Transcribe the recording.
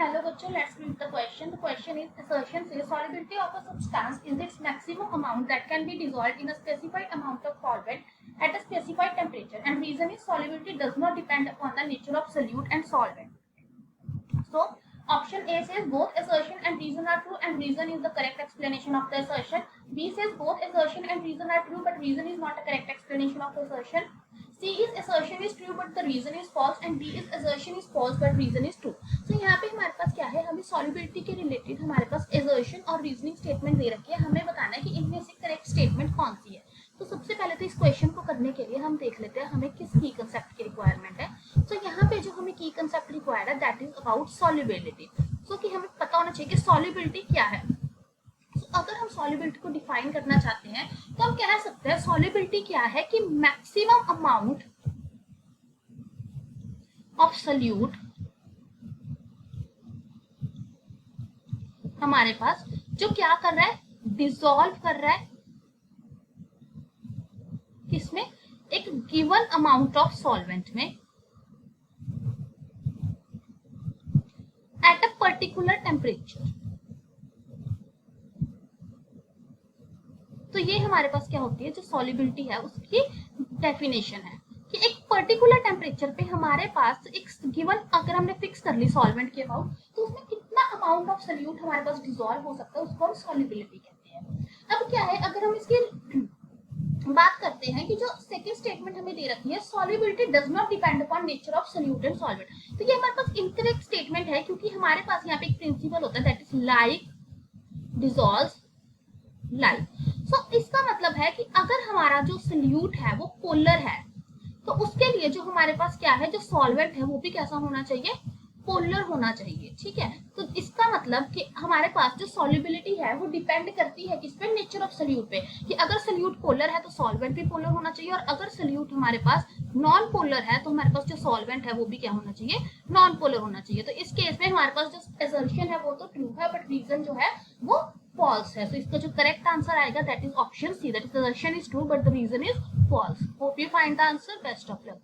hello bachcho, let's read the question. The question is, assertion says solubility of a substance is its maximum amount that can be dissolved in a specified amount of solvent at a specified temperature, and reason is solubility does not depend upon the nature of solute and solvent. So option A says both assertion and reason are true and reason is the correct explanation of the assertion. B says both assertion and reason are true but reason is not a correct explanation of assertion. C is assertion is true but the reason is false and D is assertion is false but reason is true. So यहाँ पे हमारे पास क्या है, हमें solubility के related हमारे पास assertion और reasoning statement दे रखी है, हमें बताना है कि इनमें से correct statement कौन सी है. तो सबसे पहले तो इस क्वेश्चन को करने के लिए हम देख लेते हैं हमें किस की कंसेप्ट की रिक्वायरमेंट है. तो यहाँ पे जो हमें की कंसेप्ट रिक्वायर्ड है दैट इज अबाउट सॉल्युबिलिटी. सो कि हमें पता होना चाहिए कि सॉल्युबिलिटी क्या है. अगर हम सॉल्युबिलिटी को डिफाइन करना चाहते हैं तो हम कह सकते हैं सॉल्युबिलिटी क्या है कि मैक्सिमम अमाउंट ऑफ सॉल्यूट हमारे पास जो क्या कर रहा है, डिसॉल्व कर रहा है किसमें, एक गिवन अमाउंट ऑफ सॉल्वेंट में एट अ पर्टिकुलर टेम्परेचर. तो ये हमारे पास क्या होती है, जो सॉल्युबिलिटी है उसकी डेफिनेशन है कि एक पर्टिकुलर टेम्परेचर पे हमारे पास एक गिवन, अगर हमने फिक्स कर ली सॉल्वेंट के अमाउंट, तो उसमें कितना अमाउंट ऑफ सॉल्यूट हमारे पास डिसॉल्व हो सकता है, उसको हम सॉल्युबिलिटी कहते हैं. अब क्या है, अगर हम इसकी बात करते हैं कि जो सेकंड स्टेटमेंट हमें दे रखी है solubility does not depend upon nature of solute and solvent, तो ये हमारे पास इनकरेक्ट स्टेटमेंट है क्योंकि हमारे पास यहाँ पे एक प्रिंसिपल होता है that is like dissolves like. So इसका मतलब है कि अगर हमारा जो सॉल्यूट है वो पोलर है तो उसके लिए जो हमारे पास क्या है, जो सॉल्वेंट है वो भी कैसा होना चाहिए, पोलर होना चाहिए. ठीक है, तो इसका मतलब कि हमारे पास जो सॉल्युबिलिटी है वो डिपेंड करती है किस पे, नेचर ऑफ सॉल्यूट पे, कि अगर सॉल्यूट पोलर है तो सॉल्वेंट भी पोलर होना चाहिए और अगर सॉल्यूट हमारे पास नॉन पोलर है तो हमारे पास जो सॉल्वेंट है वो भी क्या होना चाहिए, नॉन पोलर होना चाहिए. तो इस केस में हमारे पास जो असर्शन है वो तो ट्रू है बट रीजन जो है वो false है. So इसका जो करेक्ट आंसर आएगा that is option C, that is assertion is true but the reason is false. Hope you find the answer. Best of luck.